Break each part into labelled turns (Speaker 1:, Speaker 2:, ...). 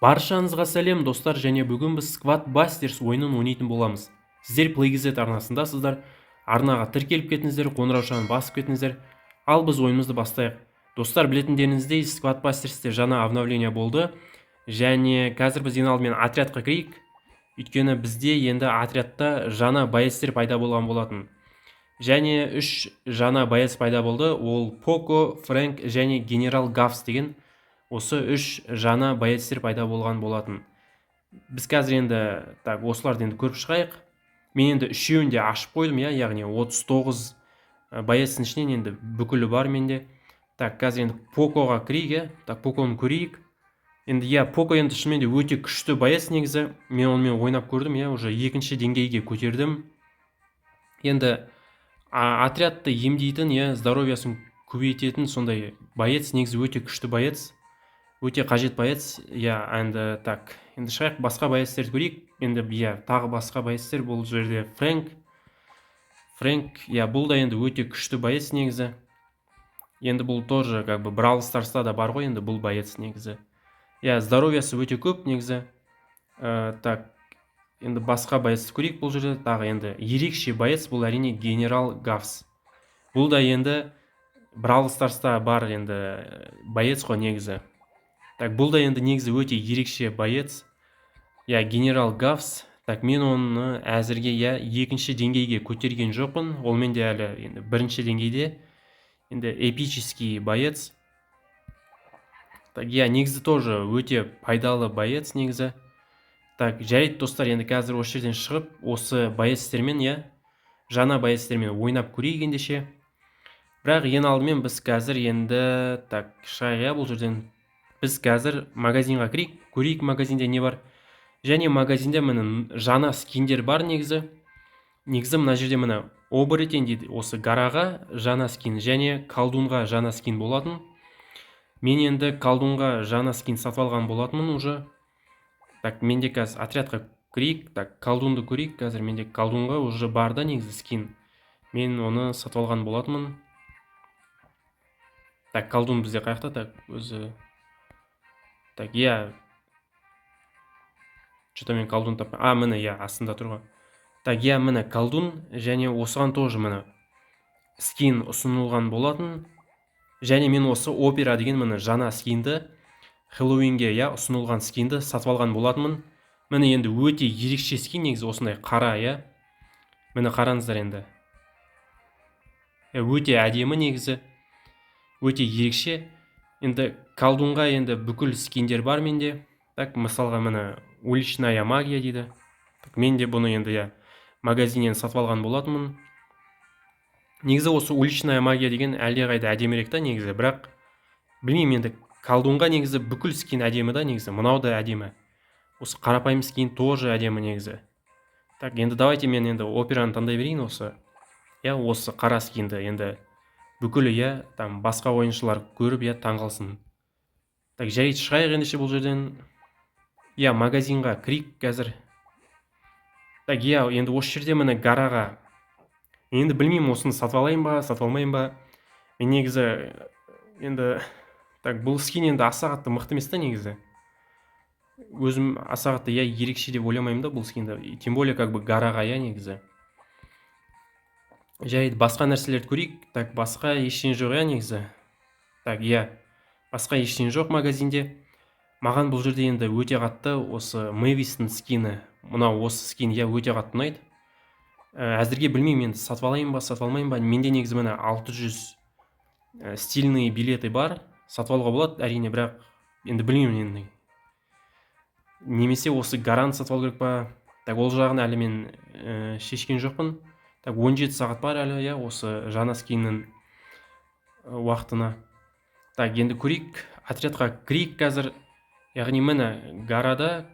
Speaker 1: Баршаңызға сәлем достар, және бүгін біз Squad Busters ойынын ойнайтын боламыз. Сіздер PlayGZ арнасындасыздар. Арнаға тіркеліп кетіңіздер, қоңыраушаны басып кетіңіздер. Ал біз ойынымызды бастайық. Достар, білетіндеріңіздей Squad Busters'те жаңа обновление болды. Және қазір біз ең алдымен отрядқа кірейік. Өйткені бізде енді отрядта жаңа боецтер пайда болған болатын. Және 3 жаңа боец пайда болды. Ол Поко, Фрэнк және Генерал Гавс деген осы 3 жаңа боецтер пайда болған болатын. Біз қазір енді осыларды енді көріп шығайық. Мен енді үшеуін де ашып қойдым, яғни 39 боецтің ішінен енді бүкілі бар менде. Қазір енді Покоға кірейік, Поконы көрейік. Енді Поко енді шынымен де өте күшті боец негізі. Мен онымен ойнап көрдім, уже екінші деңгейге көтердім. Енді отрядты емдейтін, здоровьясын көбейтетін сондай боец, негізі өте күшті боец. Өте қажет боец. Енді шығайық, басқа боецтерді көрейік. Енді тағы басқа боецтер, бұл жерде Фрэнк, бұл да енді өте күшті боец негізі. Енді бұл тоже Brawl Stars'та да бар ғой, енді бұл боец негізі. Здоровьясы өте көп негізі. Енді басқа боецті көрейік. Бұл жерде тағы енді ерекше боец, бұл әрине Генерал Гавс. Бұл да енді Brawl Stars'та бар енді боец қой негізі. Бұл да енді негізі өте ерекше боец. Генерал Гавс. Мен оны әзірге екінші деңгейге көтерген жоқпын. Ол менде әлі енді бірінші деңгейде. Енді эпический боец. Негізі тоже өте пайдалы боец негізі. Жарайды достар, енді қазір осы жерден шығып, осы боецтермен, жаңа боецтермен ойнап көрейік ендеше. Бірақ ең алдымен біз қазір енді шығайық, бұл жерден біз қазір магазинға кірейік, көрейік магазинде не бар. Және магазинде міне жаңа скиндер бар негізі. Негізі мына жерде міне оборотень дейді, осы гараға жаңа скин және колдунға жаңа скин болатын. Мен енді колдунға жаңа скин сатып алған болатынмын уже. Менде қазір отрядқа кірейік, колдунды көрейік. Қазір менде колдунға уже бар да негізі скин. Мен оны сатып алған болатынмын. Колдун бізде қаяқта, өзі. Что-то мен колдун таппай. Міне, астында тұрған. Міне колдун, және осыған тоже міне скин ұсынылған болатын. Және мен осы опера деген міне жаңа скинді, Хэллоуинге ұсынылған скинді сатып алған болатынмын. Міне енді өте ерекше скин негізі, осындай қара, Міне қараңыздар енді. Өте әдемі негізі. Өте ерекше. Енді колдунға енді бүкіл скиндер бар менде. Мысалға міне уличная магия дейді. Менде бұны енді магазиннен сатып алған болатынмын. Негізі осы уличная магия деген әлдеқайда әдемірек та негізі, бірақ білмеймін, енді колдунға негізі бүкіл скин әдемі да негізі. Мынау да әдемі. Осы қарапайым скин тоже әдемі негізі. Енді давайте мен енді операны таңдай берейін осы. Осы қара скинді енді бүкілі басқа ойыншылар көріп таңғалсын. Жарайды, шығайық ендеше бұл жерден. Магазинға кірейік қазір. Енді осы жерде міне гараға. Енді білмеймін, осыны сатып алайын ба, сатып алмайын ба. Мен негізі енді бұл скин енді аса қатты мықты емес та негізі. Өзім аса қатты ерекше деп ойламаймын да бұл скинді. Тем более гараға негізі. Жарайды, басқа нәрселерді көрейік. Басқа ештеңе жоқ негізі. Басқа ештеңе жоқ магазинде. Маған бұл жерде енді өте қатты осы Мэвистің скині, мынау осы скин өте қатты ұнайды. Әзірге білмеймін, енді сатып алайын ба, сатып алмайын ба. Менде негізі міне 600 стильный билеті бар. Сатып алуға болады әрине, бірақ енді білмеймін енді. Немесе осы гарант сатып алу керек па. Ол жағын әлі мен шешкен жоқпын. 17 сағат бар әлі, осы жаңа скиннің уақытына. Енді көрейік, отрядқа кірейік қазір. Яғни міне гарада,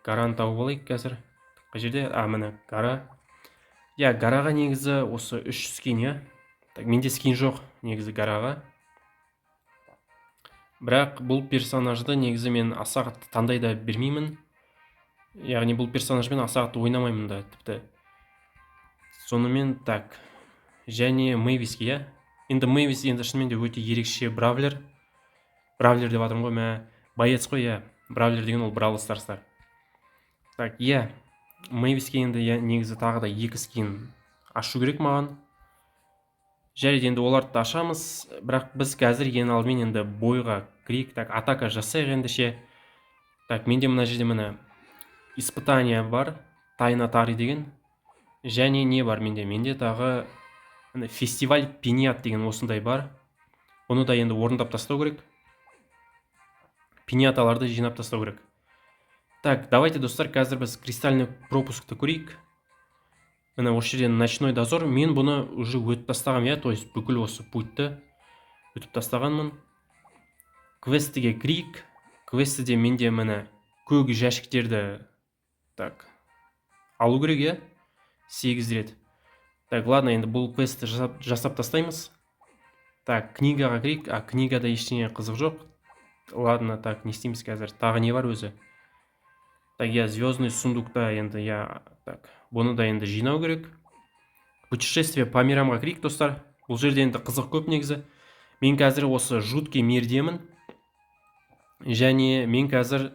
Speaker 1: гараны тауып алайық қазір. Қай жерде? Міне гара. Гараға негізі осы 3 скин, Менде скин жоқ негізі гараға. Бірақ бұл персонажды негізі мен аса қатты таңдай да бермеймін. Яғни бұл персонажбен аса қатты ойнамаймын да тіпті. Сонымен және Мэвиске, Енді Мэвис енді шынымен де өте ерекше бравлер. Бравлер деп атырмын ғой, боец қой, Бравлер деген ол Бравл Старстар. Так, иә, Мэйвиске енді негізі тағы да 2 скин ашу керек маған. Жарайды, енді оларды да ашамыз, бірақ біз қазір ең алдымен енді бойға кірейік. Так, атака жасайық ендеше. Так, менде мына жерде міне испытание бар, тайна тари деген. Және не бар менде? Менде тағы фестиваль пиньят деген осындай бар. Оны да енді орындап тастау керек. Пиньяталарды жинап тастау керек. Так, давайте, достар, қазір біз кристальный пропускты көрейік. Міне осы жерден ночной дозор. Мен бұны уже өтіп тастағам, иә, то есть бүкіл осы пультті өтіп тастағанмын. Квестіге кірейік. Квестіде менде міне көк жәшіктерді так алу керек, иә, 8 рет. Так, ладно, енді бұл квестті жасап тастаймыз. Так, книгаға кірейік. Книгада ештеңе қызық жоқ. Ладно, так, не істейміз қазір? Тағы не бар өзі? Так, я звездный сундукта енді, я так, бұны да енді жинау керек. Путешествие по мирамға кірейік, достар. Бұл жерде енді қызық көп негізі. Мен қазір осы жуткий мирдемін. Және мен қазір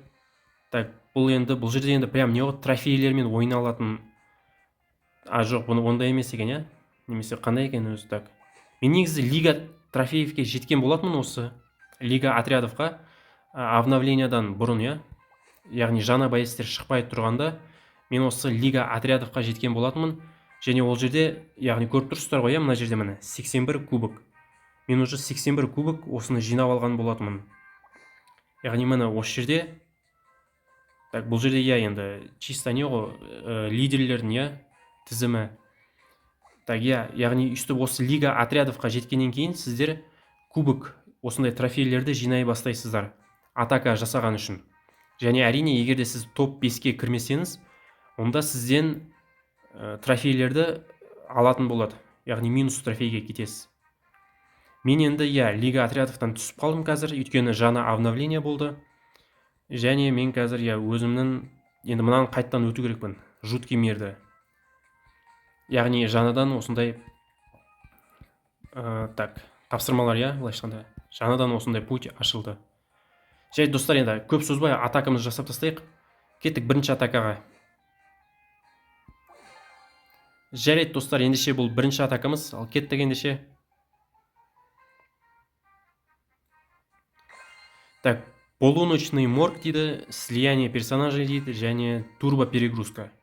Speaker 1: так, бұл жерде енді прям не ғой, трофейлермен ойна алатын. Жоқ, бұны ондай емес екен, иә? Немесе қандай екен өзі? Так, мен негізі лига трофеевке жеткен болатынмын, осы лига отрядовқа обновлениядан бұрын, иә, яғни жаңа байестер шықпай тұрғанда мен осы лига отрядовқа жеткен болатынмын. Және ол жерде, яғни көріп тұрсыздар ғой, мына жерде міне 81 кубок. Мен уже 81 кубок осыны жинап алған болатынмын. Яғни міне осы жерде, так, бұл жерде иә, енді чисто не ғой, лидерлердің, иә, тізімі. Так, иә, яғни үстіп осы лига отрядовқа жеткеннен кейін сіздер кубок осындай трофейлерді жинай бастайсыздар атака жасаған үшін. Және әрине, егер де сіз топ 5-ке кірмесеңіз, онда сізден трофейлерді алатын болады. Яғни минус трофейге кетесіз. Мен енді, иә, лига отрядовтан түсіп қалдым қазір, өйткені жаңа обновление болды. Және мен қазір, иә, өзімнің енді мынаны қайттан өту керекпін. Жуткий мирді. Яғни жаңадан осындай так, тапсырмалар, иә, былай айтқанда. Жаңадан осындай путь ашылды. Жарайды, достар, енді көп созбай атакамызды жасап тастайық. Кеттік бірінші атакаға. Жарайды, достар, ендеше бұл бірінші атакамыз. Ал кеттік ендеше. Так, полуночный морг дейді, слияние персонажей дейді, және турбо перегрузка.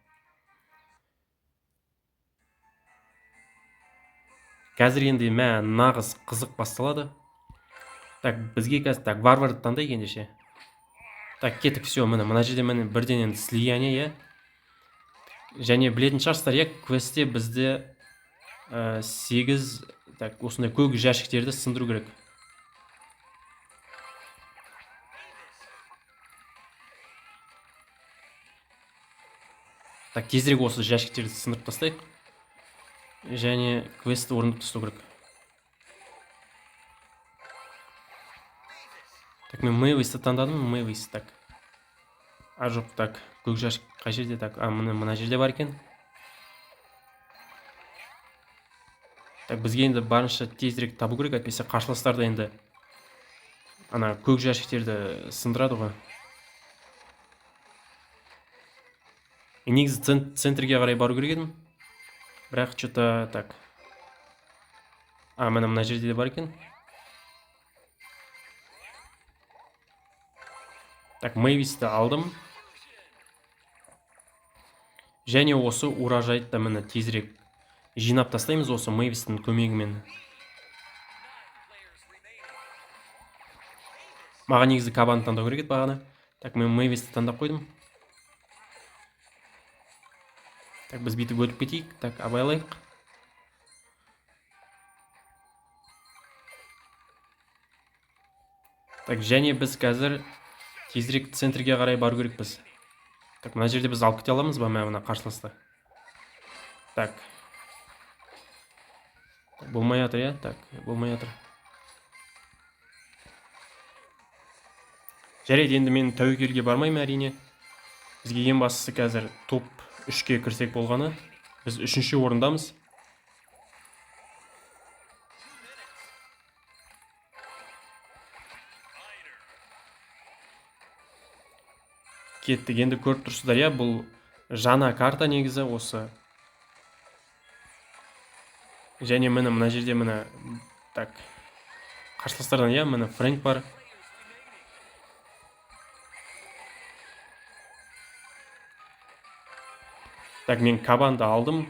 Speaker 1: Қазір енді нағыз қызық басталады. Так, бізге қазір, так, варварды таңдайық ендеше. Так, кеттік, все, мына жерде бірден енді слияние, иә. Және білетін шығарсыздар, иә, квестте бізде 8, так, осындай көк жәшіктерді сындыру керек. Так, тезірек осы жәшіктерді сындырып тастайық. Және квестті орындап тастау керек. Так, мен Мэйвисті таңдадым, Мэйвис, так. Жоқ, так, көк жәшік қай жерде? Так, мына жерде бар екен. Так, бізге енді барынша тезірек табу керек, әйтпесе қарсыластарда енді ана көк жәшіктерді сындырады ғой. Негізі центрге қарай бару керек едім. Бірақ что-то так. Мына жерде де бар екен. Так, Мэйвисті алдым. Және осы уражайды да міне тезірек жинап тастаймыз осы Мэйвистің көмегімен. Маған негізі кабаны таңдау керек еді бағана. Так, мен Мэйвисті таңдап қойдым. Так, біз бүйтіп өтіп кетейік. Так, абайлайық. Так, және біз қазір тезірек центрге қарай бару керек біз. Так, мына жерде біз алып кете аламыз ба мына қарсыласты? Так. Болмай жатыр, иә? Так, болмай жатыр. Жарайды, енді мен тәуекелге бармаймын әрине. Бізге ең бастысы қазір топ 3-ке кірсек болғаны. Біз 3-ші орындамыз. Кеттік. Енді көріп тұрсыздар, иә, бұл жаңа карта негізі осы. Және мына жерде так, қарсыластардан, иә, Фрэнк бар. Так, мен кабанды алдым.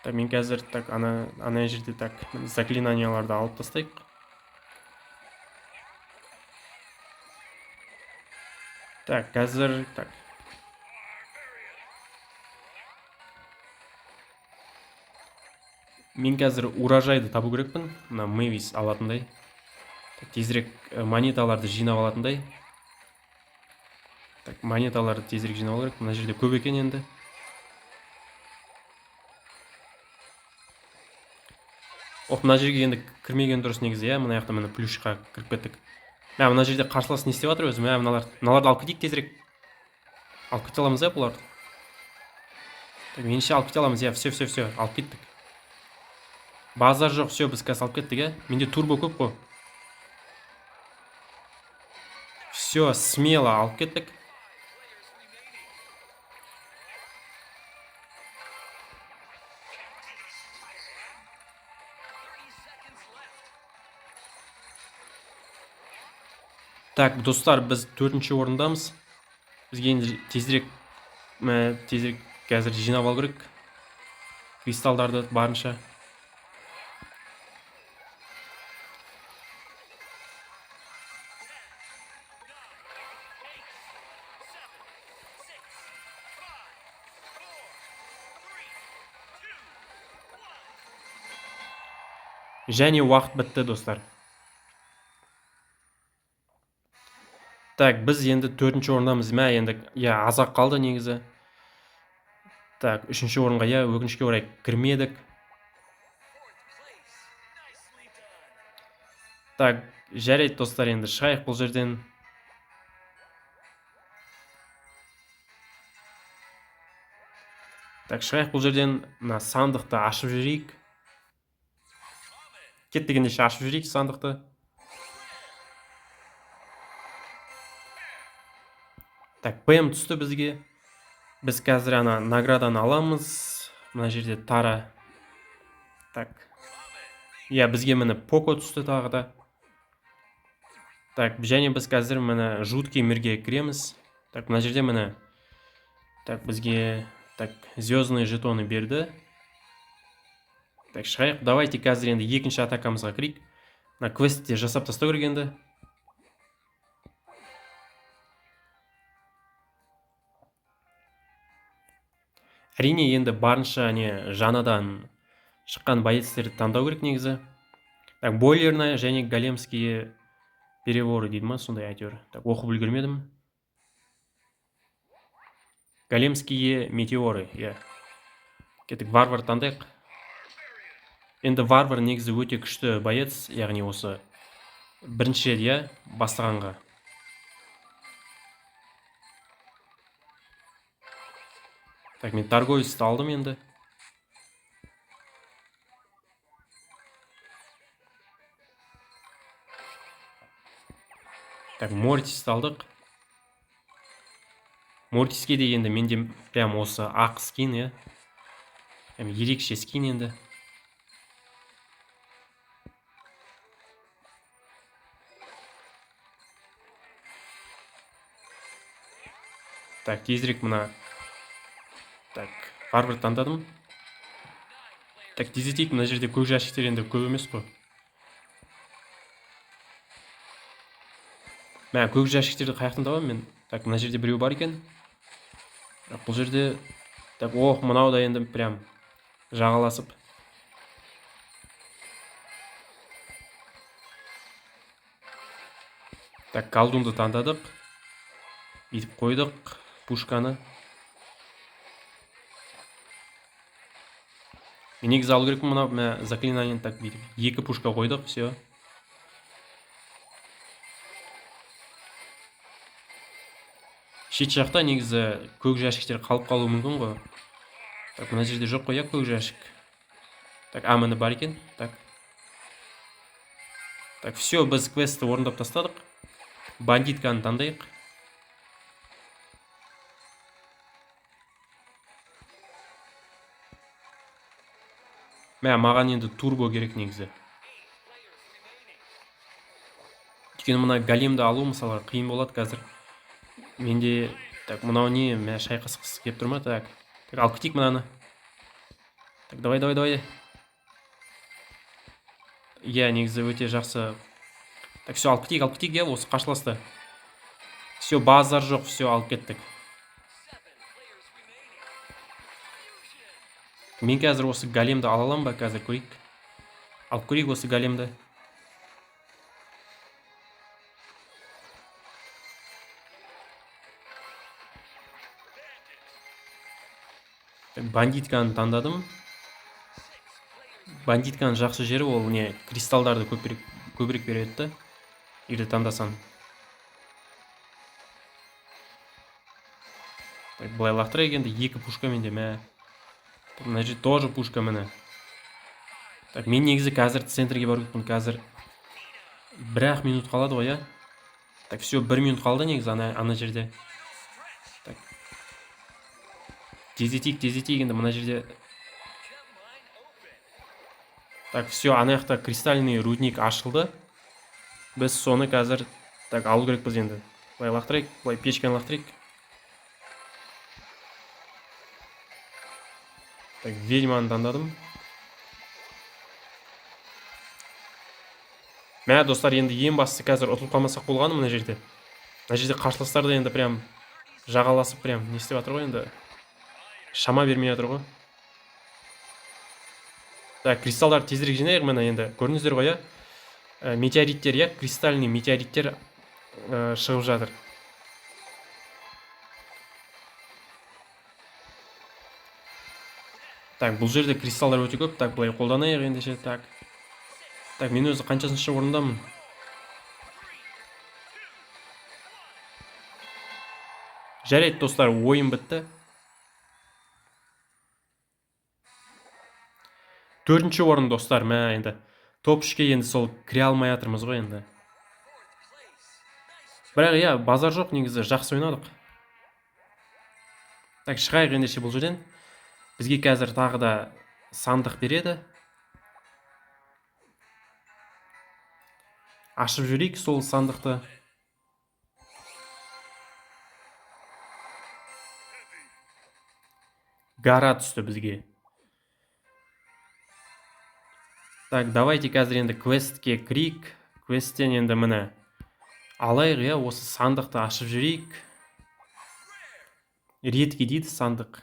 Speaker 1: Так, мен қазір ана жерде заклинанияларды алып тастайық. Так, қазір мен қазір урожайды табу керекпін. Мына Мэвис алатындай. Тезірек монеталарды жинап алатындай. Так, монеталарды тезірек жинап алу керек. Мына жерде көп екен енді. Мына жерге енді кірмеген дұрыс негізі, иә. Мына жақта плюшқа кіріп кеттік. Мына жерде қарсылас не істеп жатыр өзі? Мыналарды алып кетейік тезірек. Алып кете аламыз, иә, бұларды. Меніңше алып кете аламыз, иә. Все, алып кеттік. Базар жоқ, все, біз қазір алып кеттік, иә. Менде турбо көп қой. Все, смело алып кеттік. Так, достар, біз 4-ші орындамыз. Бізге енді тезірек қазір жинап алу керек. Кристалдарды барынша. Және уақыт бітті, достар. Так, біз енді 4-ші орындамыз. Енді, иә, азақ қалды негізі. Так, 3-ші орынға, иә, өкінішке орай кірмедік. Так, жарайды, достар, енді шығайық бұл жерден. Так, шығайық бұл жерден. Мына сандықты ашып жүрейік. Кеттік, ендеше ашып жүрейік сандықты. Так, ПМ түсті бізге. Біз қазір награданы аламыз. Мына жерде Тара. Так. Иә, бізге Поко түсті тағы да. Так, және біз қазір жуткий мирге кіреміз. Так, мына жерде так, бізге звездные жетоны берді. Так, шығайық. Давайте қазір енді екінші атакамызға кірейік. Мына квестте жасап тастау керек енді. Әрине, енді барынша жаңадан шыққан боецтерді таңдау керек негізі. Так, бойлерная және големские переворы дейді ма, сондай әйтеуір. Так, оқып үлгермедім. Големские метеоры, иә. Кеттік, варвар таңдайық. Енді варвар негізі өте күшті боец, яғни осы бірінші, иә, бастағанға. Так, мен торговецті алдым енді. Так, Мортисті алдық. Мортиске де енді менде прям осы ақ скин, иә. Ерекше скин енді. Так, тезірек Так, варвар таңдадым. Так, тездетейік, мына жерде көк жәшіктер енді көп емес қой. Көк жәшіктерді қаяқтан табамын мен? Так, мына жерде біреу бар екен. Бұл жерде... Так, мынау да енді прям жағаласып. Так, колдунды таңдадық. Етіп қойдық пушканы. Мен негізі алу керекпін мына заклинаниені. Так, бүйтіп 2 пушка қойдық, все. Шет жақта негізі көк жәшіктер қалып қалуы мүмкін ғой. Так, мына жерде жоқ қой, көк жәшік. Так, міне бар екен. Так. Так, все, біз квестті орындап тастадық. Бандитканы таңдайық. Маған енді турбо керек негізі. Өйткені мына големді алу мысалы қиын болады қазір. Менде так мынау не шайқасқысы келіп тұр ма? Так алып кетейік мынаны. Так давай. Иә, негізі өте жақсы. Так все, алып кетейік, иә, осы қарсыласты. Все, базар жоқ, все, алып кеттік. Мен қазір осы големді ала аламын ба? Қазір көрейік. Алып көрейік осы големді. Бандитканы таңдадым. Бандитканың жақсы жері ол не кристалдарды көбірек береді да. Егер таңдасаң. Так, былай лақтырайық енді 2 пушка менде мына жерде тоже пушка міне. Так, мен негізі қазір центрге барып кетпін. Қазір 1-ақ минут қалады ғой, иә. Так, все, 1 минут қалды негізі ана жерде. Так. Тездетейік енді мына жерде. Так, все, ана жақта кристальный рудник ашылды. Біз соны қазір так алу керекпіз енді. Былай лақтырайық, былай печканы лақтырайық. Так, ведьманы таңдадым. Достар, енді ең бастысы қазір ұтылып қалмасақ болғаны мына жерде. Мына жерде қарсыластарды енді прям жағаласып прям не істеп жатыр ғой енді. Шама бермей жатыр ғой. Так, кристалдар тезірек жинайық міне енді. Көрдіңіздер ғой, иә? Метеориттер, иә, кристальный метеориттер шығып жатыр. Так, бұл жерде кристалдар өте көп. Так, былай қолданайық ендеше. Так, мен өзі қаншасыншы орындамын? Жарайды, достар, ойын бітті. 4-ші орын, достар, енді топ 3-ке енді сол кіре алмай жатырмыз ғой енді. Бірақ иә, базар жоқ, негізі жақсы ойнадық. Так, шығайық ендеше бұл жерден. Бізге қазір тағы да сандық береді. Ашып жүрейік сол сандықты. Гара түсті бізге. Так, давайте қазір енді квестке кірейік. Квесттен енді міне алайық, иә, осы сандықты ашып жүрейік. Редкий дейді сандық.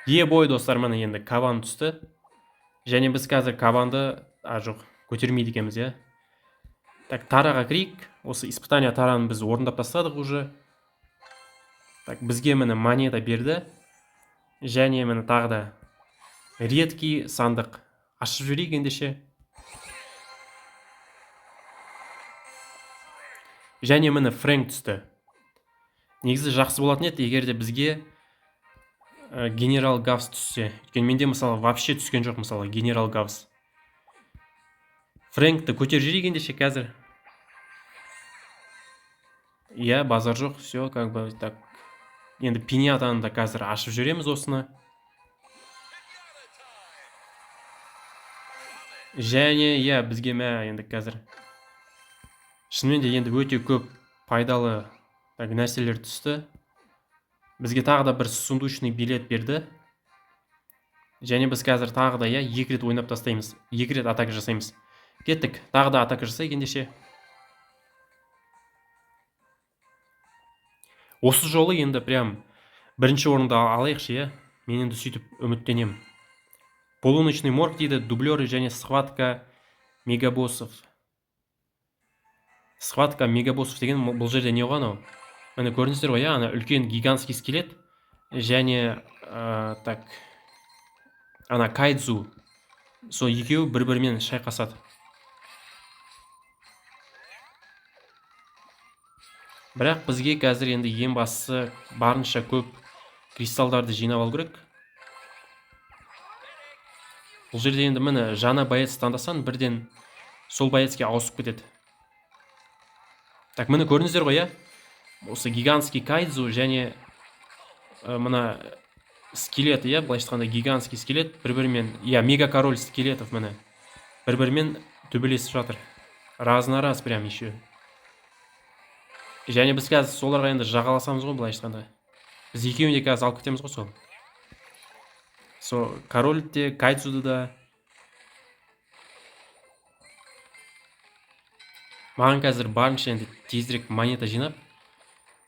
Speaker 1: Бой, достар, міне енді кабан түсті. Және біз қазір кабанды жоқ, көтермейді екенбіз, иә. Так, тараға кірейік. Осы испытания тараны біз орындап тастадық уже. Так, бізге міне монета берді. Және мені тағы да редкий сандық ашып жүрейік ендеше. Және мені Фрэнк түсті. Негізі жақсы болатын еді, егер де бізге генерал Гавс түссе. Өйткені менде мысалы вообще түскен жоқ, мысалы генерал Гавс. Фрэнкті көтер жүрейік ендеше қазір. Иә, базар жоқ, все, как бы так. Енді пиньятаны да қазір ашып жүреміз осыны. Және, иә, бізге енді қазір. Шынымен де енді өте көп пайдалы нәрселер түсті. Бізге тағы да бір сундучный билет берді. Және біз қазір тағы да, иә, 2 рет ойнап тастаймыз. 2 рет атака жасаймыз. Кеттік, тағы да атака жасайық ендеше. Осы жолы енді прям 1-ші орынды алайықшы, иә. Мен енді сөйтіп үміттенем. Полуночный морг дейді, дублеры және схватка мегабоссов. Схватка мегабоссов деген бұл жерде не оған ау? Мені көрдіңіздер ғой, ана үлкен гигантский скелет. Және так, ана кайдзу. Сол екеуі бір-бірімен шайқасады. Бірақ бізге қазір енді ең бастысы барынша көп кристалдарды жинап алу керек. Бұл жерде енді міне жаңа боец таңдасаң, бірден сол боецке ауысып кетеді. Так, міне көрдіңіздер ғой, иә? Осы гигантский кайдзу және мына скелет, иә, былайша айтқанда гигантский скелет бір-бірімен, иә, мега король скелетов міне бір-бірімен төбелесіп жатыр. Раз на раз прям еще. Және біз қазір соларға енді жағаласамыз ғой, былайша айтқанда. Біз екеуін де қазір алып кетеміз ғой сол. Король де, Кайдзуды да. Маған қазір барынша енді тезірек монета жинап,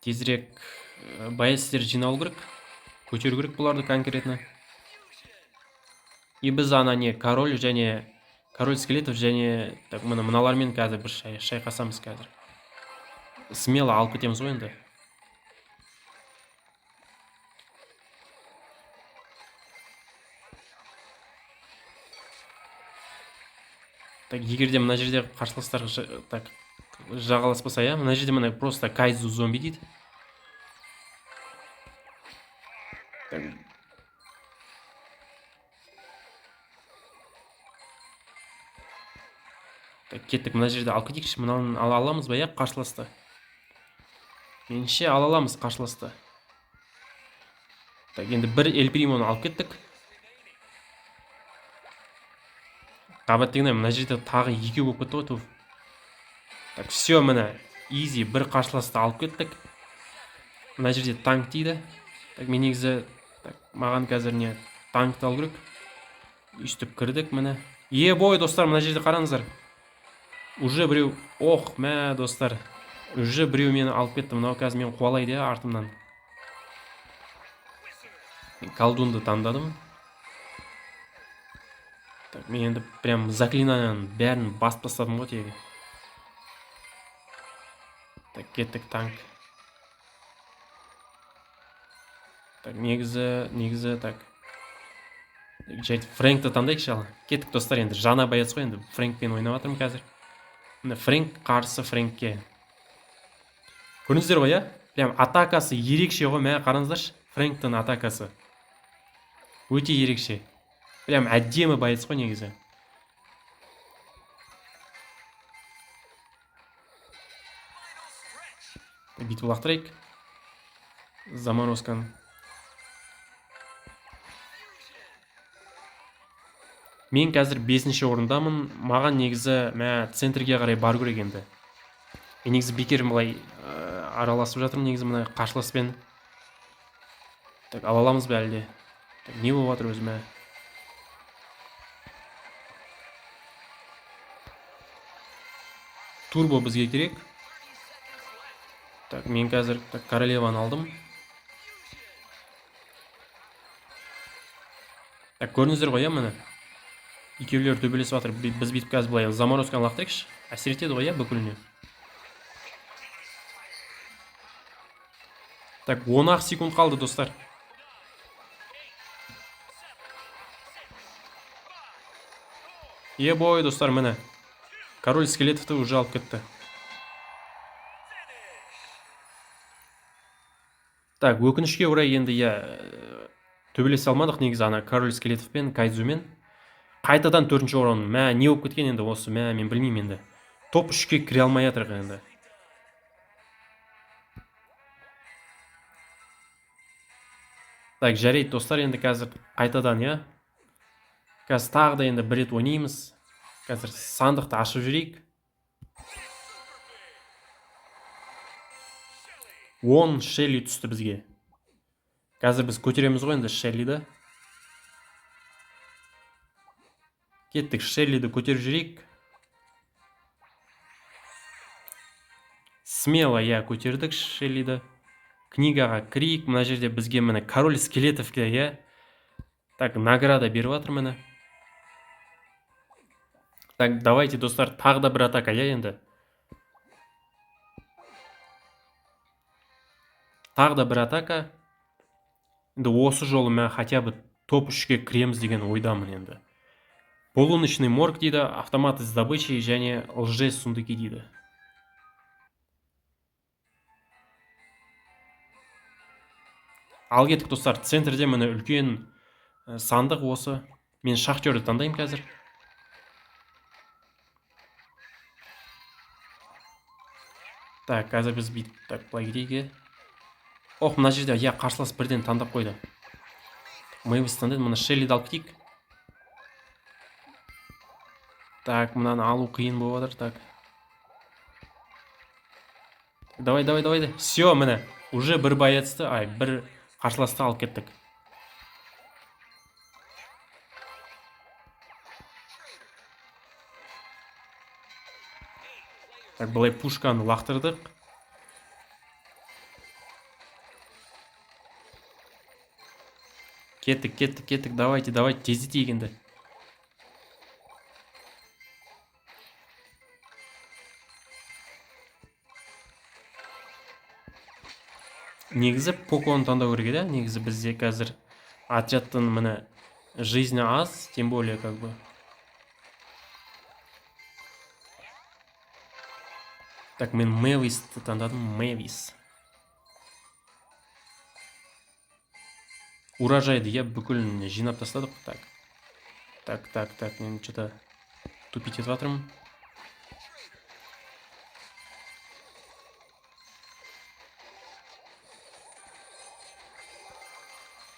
Speaker 1: тезірек боецтер жинау керек, көтеру керек бұларды конкретно. И біз ана не король және король скелетов және так мыналармен қазір бір шайқасамыз қазір. Смело алып кетеміз ғой енді. Так, егер де мына жерде қарсыластар так жағаласпаса, иә, мына жерде мына просто кайдзу зомби дейді. Так, кеттік, мына жерде алып кетейікші, мынаны ала аламыз ба, иә, қарсыласты. Меніңше ала аламыз қарсыласты. Так, енді бір Эль Примоны алып кеттік. Қабаттегіне мына жерде тағы екеу болып кетті ғой туф. Так, все, міне изи, бір қарсыласты алып кеттік. Мына жерде танк дейді. Так, мен негізі маған қазір не танкты алу керек. Үстіп кірдік, міне. Бой, достар, мына жерде қараңыздар. Уже біреу, мә, достар. Уже біреу мені алып кетті. Мынау қазір мен қуалайды, артымнан. Колдунды таңдадым. Так, мен енді прям заклинаниянын бәрін басып тастадым ғой тегі. Так, кеттік танк. Так, негізі так. Жайт Фрэнкті таңдайықшы ал. Кеттік, достар, енді жаңа боец қой, енді Фрэнкпен ойнап жатырмын қазір. Міне Фрэнк қарсы Фрэнкке. Көрдіңіздер ғой, иә? Прям атакасы ерекше ғой, мә, қараңыздаршы. Фрэнктің атакасы. Өте ерекше. Прям әдемі боец қой негізі. Бүйтіп лақтырайық. Заморозканы. Мен қазір 5-ші орындамын. Маған негізі центрге қарай бару керек енді. Мен негізі бекер былай араласып жатырмын негізі мына қарсыласпен. Так, ала аламыз ба әлде? Так, не болып жатыр өзіме? Турбо бізге керек. Так, мен қазір королеваны алдым. Так, көрдіңіздер ғой, міне. Екеулер төбелесіп жатыр. Біз бүйтіп қазір былай заморозканы лақтырайықшы. Әсер етеді ғой, бүкіліне. Так, 10 секунд қалды, достар. Бой, достар, міне. Король скелетовты уже алып кетті. Так, өкінішке орай енді төбелесе алмадық негізі ана король скелетовпен, кайдзумен. Қайтадан 4-ші орын. Не болып кеткен енді осы, мен білмеймін енді. Топ 3-ке кіре алмай жатырық енді. Так, жарайды, достар, енді қазір қайтадан, Қазір тағы да енді бір рет ойнаймыз. Қазір сандықты ашып жүрейік. 10 Шелли түсті бізге. Қазір біз көтереміз ғой енді Шеллиді. Кеттік, Шеллиді көтеріп жүрейік. Смело, көтердік Шеллиді. Книгаға кірейік. Мына жерде бізге міне король скелетовке, Так, награда беріп жатыр міне. Так, давайте, достар, тағы да бір атака, енді. Тағы да бір атака. Енді осы жолы мен хотя бы топ 3-ке кіреміз деген ойдамын енді. Полуночный морг дейді, автомат с добычей және лжец сундуки дейді. Ал кеттік, достар, центрде міне үлкен сандық осы. Мен шахтерді таңдаймын қазір. Так, қазір біз бүйтіп, так, былай кетейік. мына жерде иә қарсылас бірден таңдап қойды. Мэвис таңдайды, мына Шеллиді алып кетейік. Так, мынаны алу қиын болып жатыр. Так. Давай. Все, міне. Уже бір боецті, бір қарсыласты алып кеттік. Так, былай пушканы лақтырдық. Кеттік. Давайте, тездетейік енді. Негізі Поконы таңдау керек еді. Негізі бізде қазір отрядтың міне жизни аз, тем более как бы. Так, мен Мэвисті таңдадым, Мэвис. Урожайды я бүкіл жинап тастадық. Так, мен что-то тупить етіп жатырмын.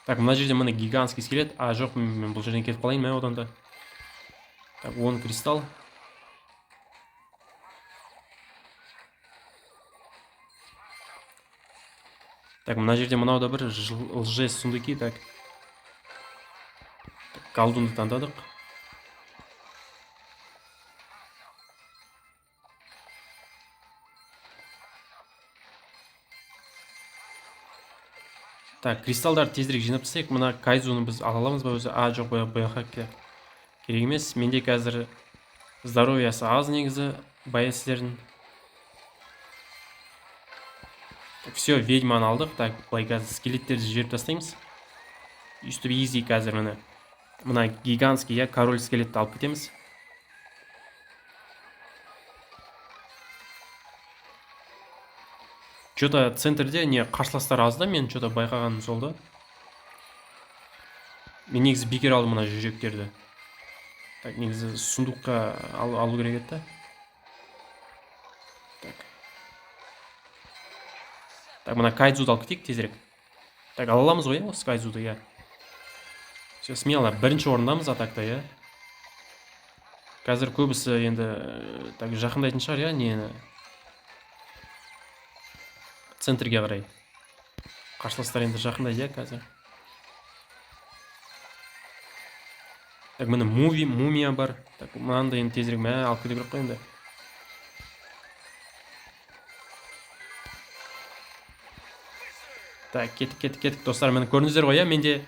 Speaker 1: Так, мына жерде міне гигантский скелет. Жоқ, мен бұл жерден кетіп қалайын, одан да. Так, 10 кристалл. Так, мына жерде мынау да бір лжец сундуки. Так. Колдунды таңдадық. Так, кристалдарды тезірек жинап тастайық. Мына Кайзуны біз ала аламыз ба өзі? Жоқ, бояққа керек емес. Менде қазір здоровьясы аз негізі боецтердің. Так, все, ведьманы алдық. Так, былай қазір скелеттерді жіберіп тастаймыз. Үстіп изи қазір міне. Мына гигантский, я король скелетті алып кетеміз. Что-то центрде не қарсыластар аз да, мен что-то байқағаным сол да. Мен негізі бекер алдым мына жүректерді. Так, негізі сундукқа алу керек еді. Так, мына Кайдзуды алып кетейік тезірек. Так, ала аламыз ғой, осы Кайдзуды, я. Все, смело, бірінші орындамыз атақта, я. Қазір көбісі енді так жақындайтын шығар, я, нені. Центрге қарай. Қарсыластар енді жақындайды, я, қазір. Так, міне мумия бар. Так, мынанда енді тезірек алып кету керек қой енді. Так, кеттік, достар, мені көрдіңіздер ғой, я, менде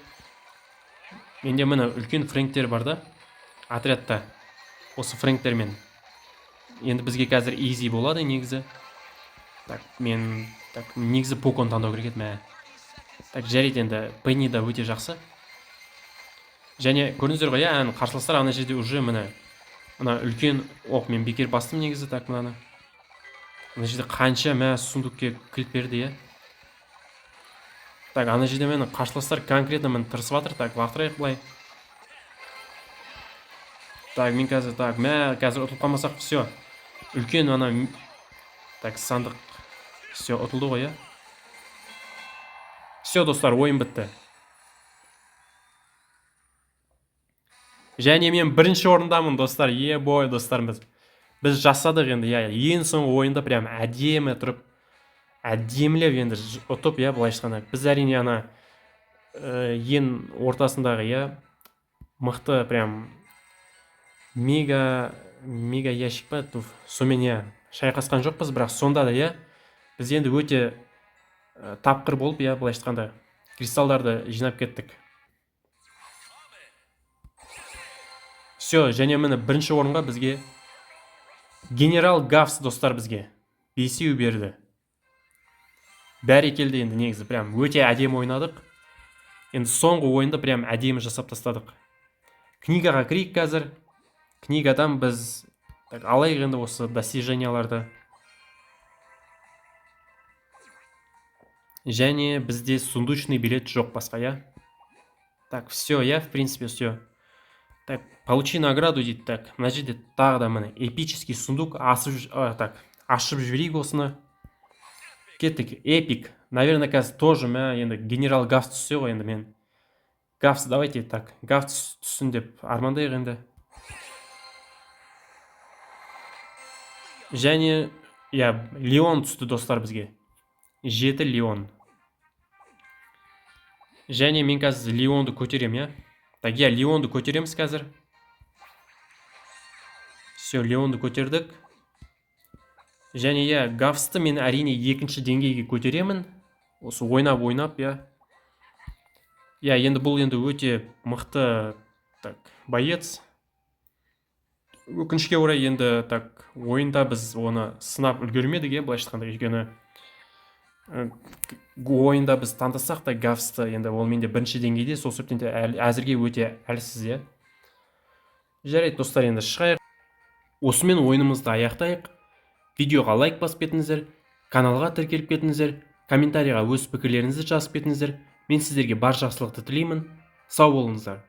Speaker 1: міне үлкен фрэнктер бар да, отрядта. Осы фрэнктермен. Енді бізге қазір easy болады негізі. Так, мен негізі Поконы таңдау керек еді. Так, жарайды енді, Пенни да өте жақсы. Және көрдіңіздер ғой, я, қарсыластар ана жерде уже мына үлкен мен бекер бастым негізі. Так, мына жерде қанша сундукке кілт берді, я. Так, ана жерде мені қарсыластар конкретно мені тырысып жатыр. Так, лақтырайық былай. Так, мен қазір, қазір ұтылып қалмасақ, все. Үлкен так, сандық. Все, ұтылды ғой, я. Все, достар, ойын бітті. Және мен бірінші орындамын, достар. Бой, достарымыз. Біз жасадық енді, я. Ең соңғы ойында прям әдемі тұрып, әдемілеп енді ұтып, я, былай шыққанда. Біз әрине ең ортасындағы, я, мықты прям мега ящик па, сонымен, я, шайқасқан жоқпыз, бірақ сонда да, я, біз енді өте тапқыр болып, я, былай шыққанда кристалдарды жинап кеттік. Все, және міне бірінші орынға бізге генерал Гавс, достар, бізге 5 берді. Бәрекелді енді негізі, прям өте әдемі ойнадық. Енді соңғы ойында прям әдемі жасап тастадық. Книгаға кірейік қазір. Книгадан біз алайық енді осы достиженияларды. Және бізде сундучный билет жоқ басқа, я. Так, все, я, в принципе, все. Так, получи награду дейді. Так, мына жерде тағы да міне эпический сундук ашып жіберейік осыны. Кеттік. Эпик. Наверное, қазір тоже енді генерал Гавс түссе ғой, енді мен. Гавс, давайте так. Гавс түссін деп армандайық енді. Және, Леон түсті достар бізге. 7 Леон. Және мен қазір Леонды көтерем, Так, Леонды көтереміз қазір. Все, Леонды көтердік. Және, Гавсты мен әрине екінші деңгейге көтеремін. Осы ойнап, енді бұл енді өте мықты боец. Өкінішке орай енді ойында біз оны сынап үлгермедік, былайша айтқанда, өйткені ойында біз таңдасақ та Гавсты, енді ол менде бірінші деңгейде, сол себептен әзірге өте әлсіз, Жарайды достар, енді шығайық. Осымен ойынымызды аяқтайық. Видеоға лайк басып кетіңіздер, каналға тіркеліп кетіңіздер, комментарийға өз пікірлеріңізді жазып кетіңіздер. Мен сіздерге бар жақсылықты тілеймін. Сау болыңыздар.